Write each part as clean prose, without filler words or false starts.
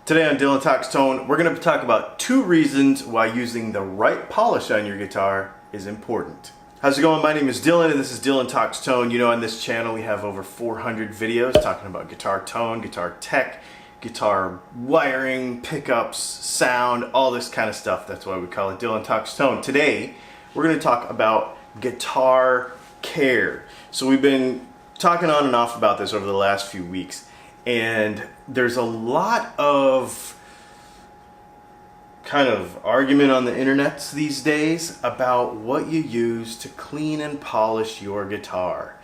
Today on Dylan Talks Tone, we're going to talk about 2 reasons why using the right polish on your guitar is important. How's it going? My name is Dylan and this is Dylan Talks Tone. You know, on this channel we have over 400 videos talking about guitar tone, guitar tech, guitar wiring, pickups, sound, all this kind of stuff. That's why we call it Dylan Talks Tone. Today, we're going to talk about guitar care. So we've been talking on and off about this over the last few weeks. And there's a lot of kind of argument on the internets these days about what you use to clean and polish your guitar.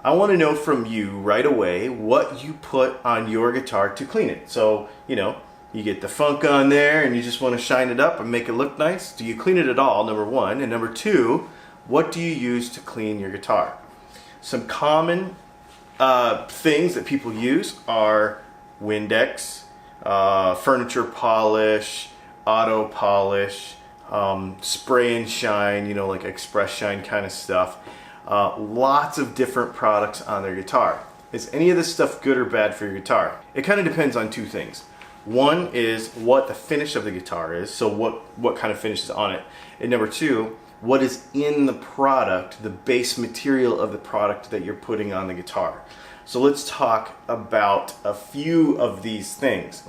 I want to know from you right away what you put on your guitar to clean it. So, you know, you get the funk on there and you just want to shine it up and make it look nice. Do you clean it at all, number 1? And number 2, what do you use to clean your guitar? Some common things that people use are Windex, furniture polish, auto polish, spray and shine, you know, like express shine kind of stuff. Lots of different products on their guitar. Is any of this stuff good or bad for your guitar? It kind of depends on 2 things. One is what the finish of the guitar is, so what kind of finish is on it. And number 2, what is in the product, the base material of the product that you're putting on the guitar. So let's talk about a few of these things.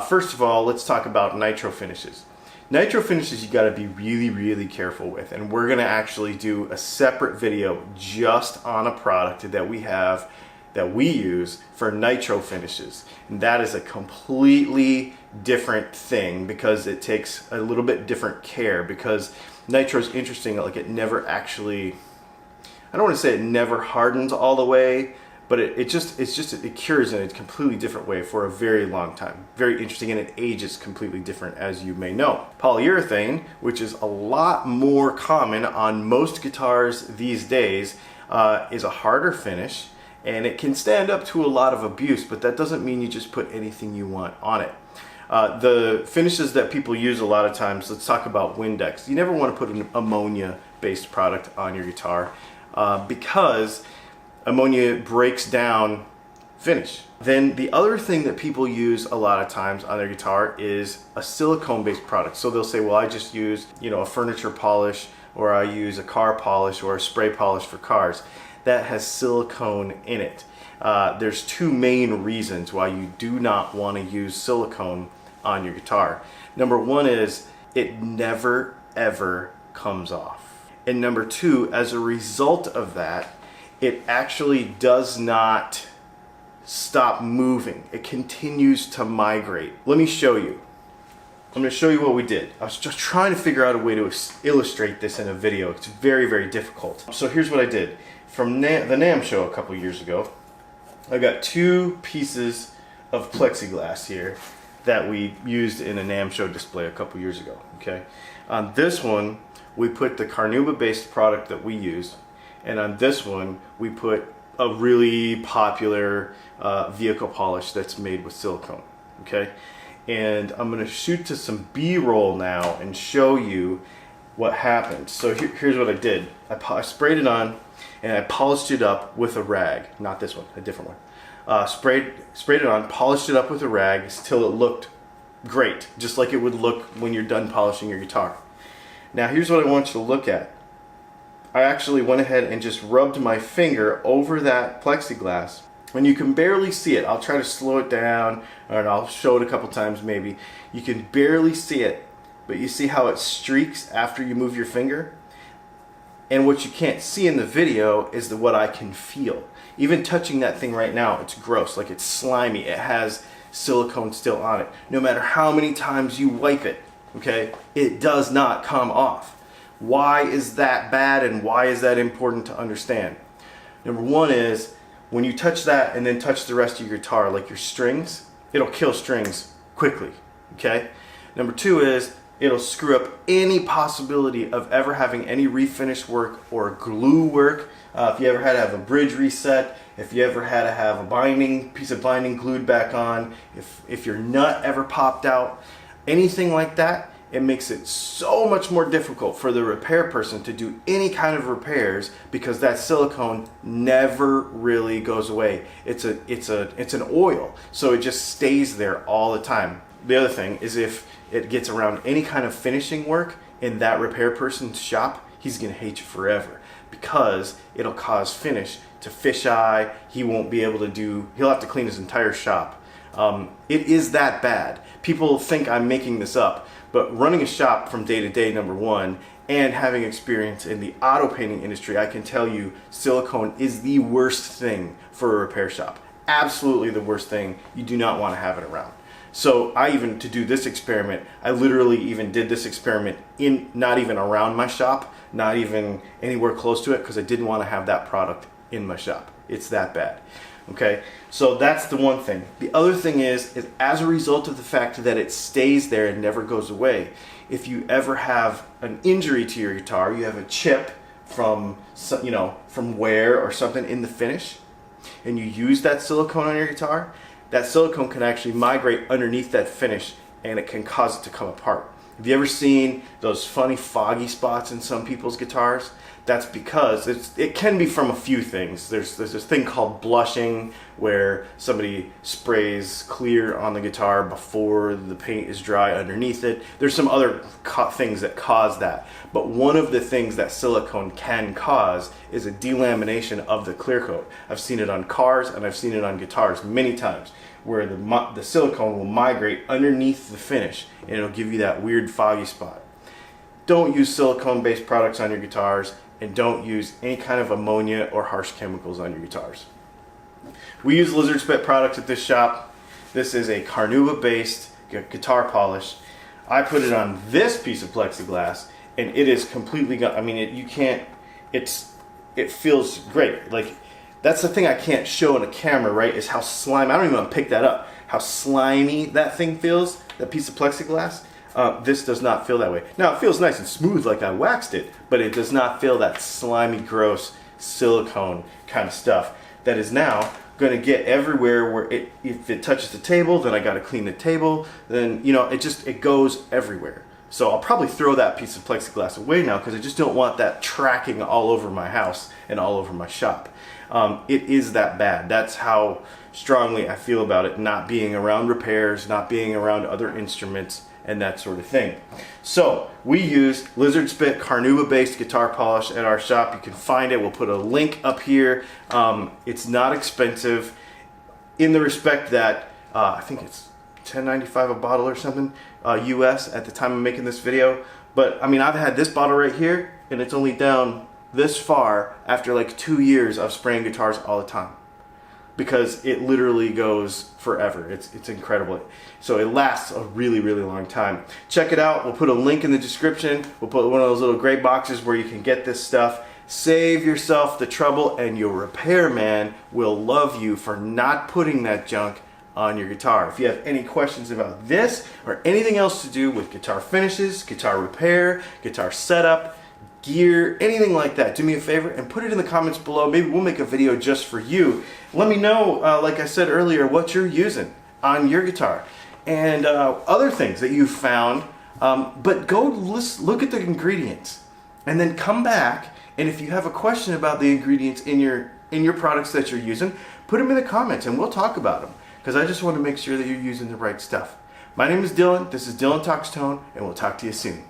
First of all, let's talk about Nitro Finishes. Nitro Finishes you got to be really careful with, and we're going to actually do a separate video just on a product that we have that we use for Nitro Finishes. And that is a completely different thing because it takes a little bit different care, because Nitro is interesting, like it never actually, I don't want to say it never hardens all the way, but it cures in a completely different way for a very long time. Very interesting, and it ages completely different, as you may know. Polyurethane, which is a lot more common on most guitars these days, is a harder finish, and it can stand up to a lot of abuse, but that doesn't mean you just put anything you want on it. The finishes that people use a lot of times, let's talk about Windex. You never want to put an ammonia-based product on your guitar because ammonia breaks down finish. Then the other thing that people use a lot of times on their guitar is a silicone-based product. So they'll say, well, I just use, you know, a furniture polish, or I use a car polish or a spray polish for cars. That has silicone in it. There's 2 main reasons why you do not want to use silicone on your guitar. Number 1 is it never ever comes off. And number 2, as a result of that, it actually does not stop moving. It continues to migrate. Let me show you. I'm going to show you what we did. I was just trying to figure out a way to illustrate this in a video. It's very difficult. So here's what I did. From the NAMM show a couple years ago, I got 2 pieces of plexiglass here that we used in a NAMM show display a couple years ago. Okay, on this one we put the carnauba based product that we use, and on this one we put a really popular vehicle polish that's made with silicone. Okay, and I'm going to shoot to some B-roll now and show you what happened. So here's what I did. I sprayed it on and I polished it up with a rag. Not this one, a different one. Sprayed it on, polished it up with a rag till it looked great, just like it would look when you're done polishing your guitar. Now here's what I want you to look at. I actually went ahead and just rubbed my finger over that plexiglass, and you can barely see it. I'll try to slow it down, and I'll show it a couple times maybe. You can barely see it, but you see how it streaks after you move your finger? And what you can't see in the video is what I can feel. Even touching that thing right now, it's gross, like it's slimy. It has silicone still on it. No matter how many times you wipe it, okay, it does not come off. Why is that bad, and why is that important to understand? Number 1 is when you touch that and then touch the rest of your guitar, like your strings, it'll kill strings quickly, okay? Number 2 is it'll screw up any possibility of ever having any refinish work or glue work. If you ever had to have a bridge reset, if you ever had to have a piece of binding glued back on, if your nut ever popped out, anything like that, it makes it so much more difficult for the repair person to do any kind of repairs because that silicone never really goes away. It's an oil, so it just stays there all the time. the other thing is if it gets around any kind of finishing work in that repair person's shop, he's gonna hate you forever, because it'll cause finish to fisheye. He won't be able to he'll have to clean his entire shop. It is that bad. People think I'm making this up, but running a shop from day to day, number one, and having experience in the auto painting industry, I can tell you silicone is the worst thing for a repair shop. Absolutely the worst thing. You do not want to have it around. So to do this experiment, I literally even did this experiment not even around my shop, not even anywhere close to it, because I didn't want to have that product in my shop. It's that bad. Okay, so that's the one thing. The other thing is as a result of the fact that it stays there and never goes away, if you ever have an injury to your guitar, you have a chip from wear or something in the finish, and you use that silicone on your guitar, that silicone can actually migrate underneath that finish and it can cause it to come apart. Have you ever seen those funny foggy spots in some people's guitars? That's because it can be from a few things. There's this thing called blushing, where somebody sprays clear on the guitar before the paint is dry underneath it. There's some other things that cause that. But one of the things that silicone can cause is a delamination of the clear coat. I've seen it on cars and I've seen it on guitars many times, where the silicone will migrate underneath the finish and it'll give you that weird foggy spot. Don't use silicone-based products on your guitars, and don't use any kind of ammonia or harsh chemicals on your guitars. We use lizard spit products at this shop. This is a Carnauba-based guitar polish. I put it on this piece of plexiglass, and it is completely gone. I mean, it feels great. Like, that's the thing I can't show in a camera, right? Is how slimy. I don't even want to pick that up. How slimy that thing feels. That piece of plexiglass. This does not feel that way. Now, it feels nice and smooth like I waxed it, but it does not feel that slimy, gross silicone kind of stuff that is now going to get everywhere, where if it touches the table, then I got to clean the table. Then, it goes everywhere. So I'll probably throw that piece of plexiglass away now, because I just don't want that tracking all over my house and all over my shop. It is that bad. That's how strongly I feel about it not being around repairs, not being around other instruments, and that sort of thing. So we use lizard spit Carnauba-based guitar polish at our shop. You can find it. We'll put a link up here. It's not expensive, in the respect that I think it's $10.95 a bottle or something, US at the time of making this video. But I mean, I've had this bottle right here, and it's only down this far after like 2 years of spraying guitars all the time, because it literally goes forever. It's incredible. So it lasts a really, really long time. Check it out. We'll put a link in the description. We'll put one of those little gray boxes where you can get this stuff. Save yourself the trouble, and your repairman will love you for not putting that junk on your guitar. If you have any questions about this or anything else to do with guitar finishes, guitar repair, guitar setup, gear, anything like that, do me a favor and put it in the comments below. Maybe we'll make a video just for you. Let me know, like I said earlier, what you're using on your guitar, and other things that you've found. But go look at the ingredients, and then come back, and if you have a question about the ingredients in your products that you're using, put them in the comments and we'll talk about them, because I just want to make sure that you're using the right stuff. My name is Dylan. This is Dylan Talks Tone, and we'll talk to you soon.